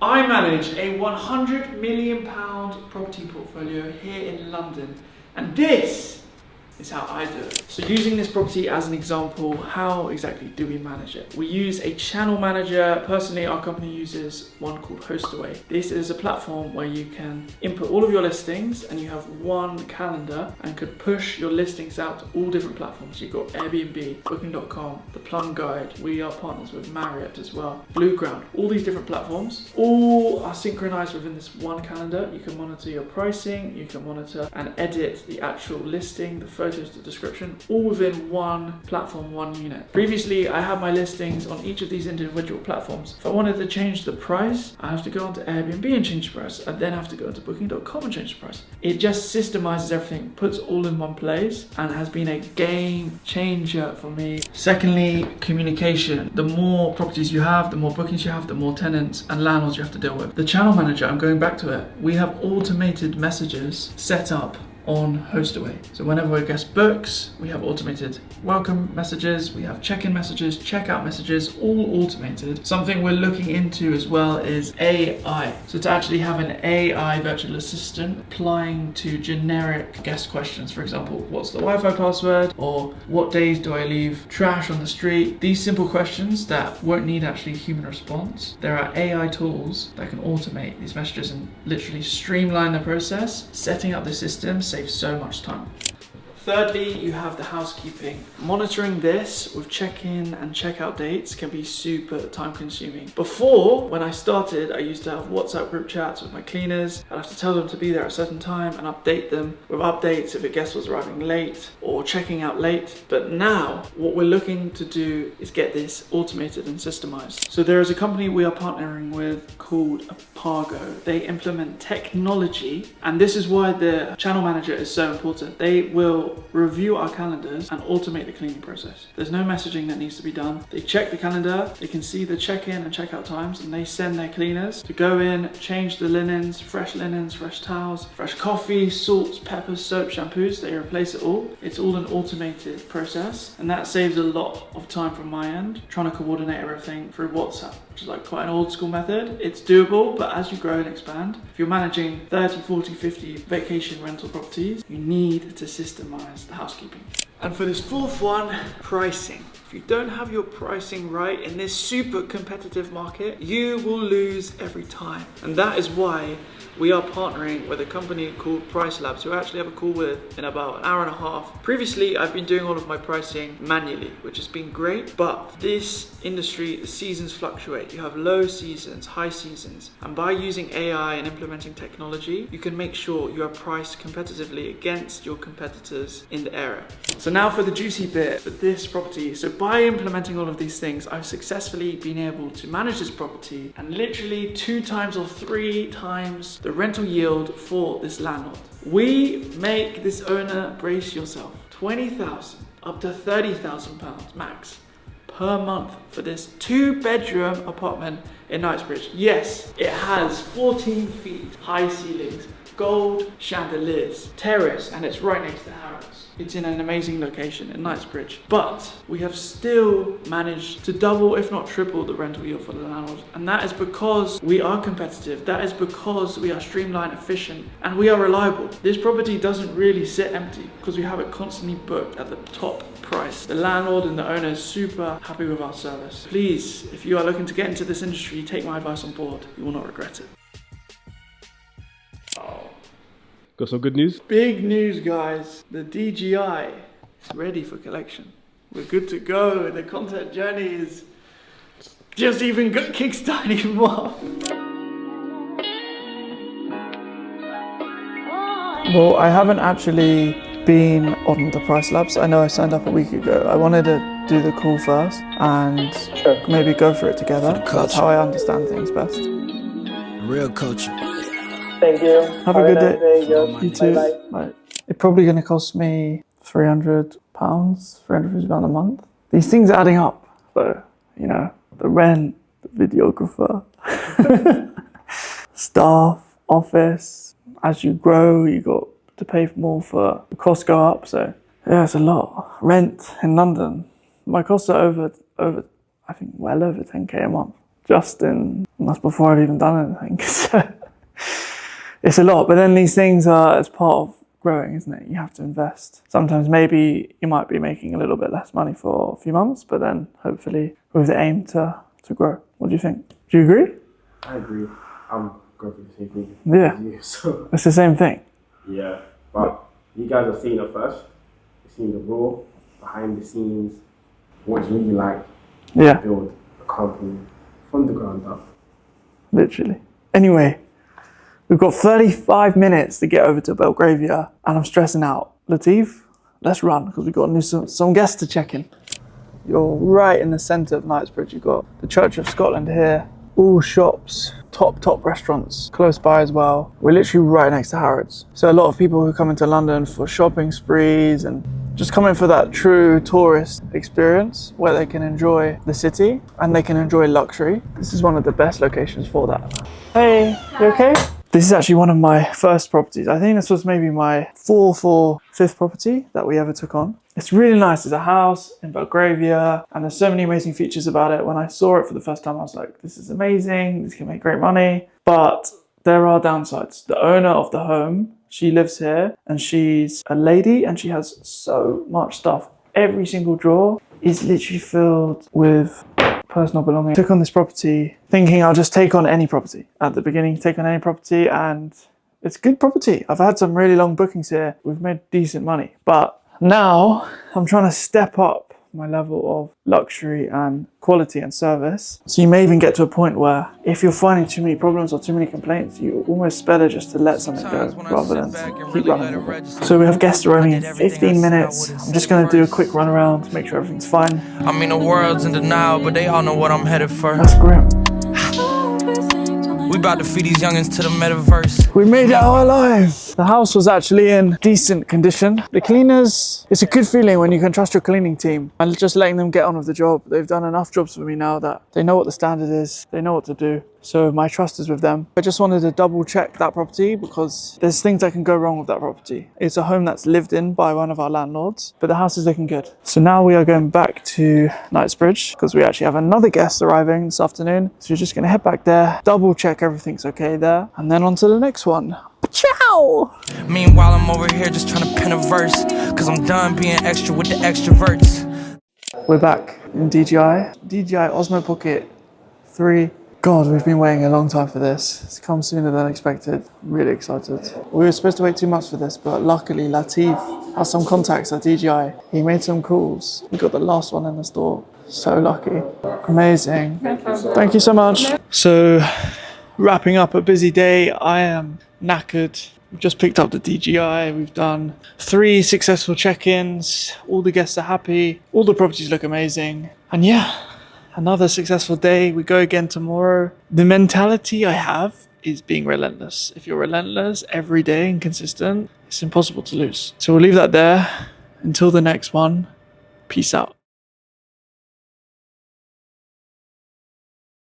I manage a £100 million property portfolio here in London, and this is how I do it. So using this property as an example, how exactly do we manage it? We use a channel manager. Personally, our company uses one called Hostaway. This is a platform where you can input all of your listings and you have one calendar and could push your listings out to all different platforms. You've got Airbnb, Booking.com, The Plum Guide. We are partners with Marriott as well, Blueground, all these different platforms. All are synchronized within this one calendar. You can monitor your pricing, you can monitor and edit the actual listing, the photos, the description, all within one platform, one unit. Previously, I had my listings on each of these individual platforms. If I wanted to change the price, I have to go onto Airbnb and change the price. I then have to go into Booking.com and change the price. It just systemizes everything, puts all in one place, and has been a game changer for me. Secondly, communication. The more properties you have, the more bookings you have, the more tenants and landlords you have to deal with. The channel manager, I'm going back to it. We have automated messages set up on Hostaway. So whenever a guest books, we have automated welcome messages, we have check-in messages, checkout messages, all automated. Something we're looking into as well is AI. So to actually have an AI virtual assistant applying to generic guest questions, for example, what's the Wi-Fi password? Or what days do I leave trash on the street? These simple questions that won't need actually human response. There are AI tools that can automate these messages and literally streamline the process. Setting up the system saves so much time. Thirdly, you have the housekeeping. Monitoring this with check-in and check-out dates can be super time-consuming. Before, when I started, I used to have WhatsApp group chats with my cleaners. I'd have to tell them to be there at a certain time and update them with updates if a guest was arriving late or checking out late. But now, what we're looking to do is get this automated and systemized. So there is a company we are partnering with called Apago. They implement technology, and this is why the channel manager is so important. They will review our calendars and automate the cleaning process. There's no messaging that needs to be done. They check the calendar, they can see the check-in and check-out times, and they send their cleaners to go in, change the linens, fresh towels, fresh coffee, salt, peppers, soap, shampoos. They replace it all. It's all an automated process, and that saves a lot of time from my end, trying to coordinate everything through WhatsApp, which is like quite an old school method. It's doable, but as you grow and expand, if you're managing 30, 40, 50 vacation rental properties, you need to systemize the housekeeping. And for this fourth one, pricing. If you don't have your pricing right in this super competitive market, you will lose every time. And that is why we are partnering with a company called PriceLabs, who I actually have a call with in about an hour and a half. Previously, I've been doing all of my pricing manually, which has been great, but this industry, the seasons fluctuate. You have low seasons, high seasons, and by using AI and implementing technology, you can make sure you are priced competitively against your competitors in the area. So now for the juicy bit for this property. So by implementing all of these things, I've successfully been able to manage this property and literally 2 times or 3 times the rental yield for this landlord. We make this owner, brace yourself, £20,000 up to £30,000 max per month for this 2-bedroom apartment in Knightsbridge. Yes, it has 14 feet high ceilings, gold chandeliers, terrace, and it's right next to Harrods. It's in an amazing location in Knightsbridge, but we have still managed to double, if not triple, the rental yield for the landlord. And that is because we are competitive. That is because we are streamlined, efficient, and we are reliable. This property doesn't really sit empty because we have it constantly booked at the top price. The landlord and the owner is super happy with our service. Please, if you are looking to get into this industry, take my advice on board. You will not regret it. Got some good news? Big news, guys. The DGI is ready for collection. We're good to go. The content journey is just even kickstarted even more. Well, I haven't actually been on the PriceLabs. I know I signed up a week ago. I wanted to do the call first and maybe go for it together. That's how I understand things best. Real culture. Thank you. Have a good day. You too. Bye. It's probably going to cost me £300, £350 a month. These things are adding up. So, you know, the rent, the videographer, staff, office. As you grow, you got to pay more for the costs go up. So, yeah, it's a lot. Rent in London. My costs are over I think, well over 10k a month. That's before I've even done anything. So it's a lot, but then these things are as part of growing, isn't it? You have to invest. Sometimes maybe you might be making a little bit less money for a few months, but then hopefully with the aim to grow. What do you think? Do you agree? I agree. I'm going for the same thing. Yeah. As you, so. It's the same thing. Yeah, but you guys have seen it first. You've seen the raw, behind the scenes, what it's really like to build a company from the ground up. Literally. Anyway, we've got 35 minutes to get over to Belgravia and I'm stressing out. Latif, let's run because we've got some guests to check in. You're right in the centre of Knightsbridge. You've got the Church of Scotland here, all shops, top restaurants close by as well. We're literally right next to Harrods. So a lot of people who come into London for shopping sprees and just come in for that true tourist experience where they can enjoy the city and they can enjoy luxury. This is one of the best locations for that. Hey, you okay? This is actually one of my first properties. I think this was maybe my fourth or fifth property that we ever took on. It's really nice. It's a house in Belgravia and there's so many amazing features about it. When I saw it for the first time, I was like, this is amazing. This can make great money. But there are downsides. The owner of the home, she lives here and she's a lady and she has so much stuff. Every single drawer is literally filled with personal belongings. Took on this property thinking I'll just take on any property. At the beginning, take on any property and it's good property. I've had some really long bookings here. We've made decent money. But now I'm trying to step up my level of luxury and quality and service. So you may even get to a point where if you're finding too many problems or too many complaints, you almost better just to let something go rather than keep running with it. So we have guests arriving in 15 minutes. I'm just going to do a quick run around, make sure everything's fine. I mean, the world's in denial, but they all know what I'm headed for. That's grim. We about to feed these youngins to the metaverse. We made it out alive. The house was actually in decent condition. The cleaners, it's a good feeling when you can trust your cleaning team and just letting them get on with the job. They've done enough jobs for me now that they know what the standard is. They know what to do. So my trust is with them. I just wanted to double check that property because there's things that can go wrong with that property. It's a home that's lived in by one of our landlords, but the house is looking good. So now we are going back to Knightsbridge because we actually have another guest arriving this afternoon. So we're just gonna head back there, double check everything's okay there, and then on to the next one. Ciao! Meanwhile, I'm over here just trying to pen a verse, cause I'm done being extra with the extroverts. We're back in DJI Osmo Pocket 3. God, we've been waiting a long time for this. It's come sooner than expected. Really excited. We were supposed to wait 2 months for this, but luckily Latif has some contacts at DJI. He made some calls. We got the last one in the store. So lucky. Amazing. Thank you so much. So, wrapping up a busy day. I am knackered. We've just picked up the DJI. We've done 3 successful check-ins. All the guests are happy. All the properties look amazing. And yeah, another successful day. We go again tomorrow. The mentality I have is being relentless. If you're relentless every day and consistent, it's impossible to lose. So we'll leave that there. Until the next one, peace out.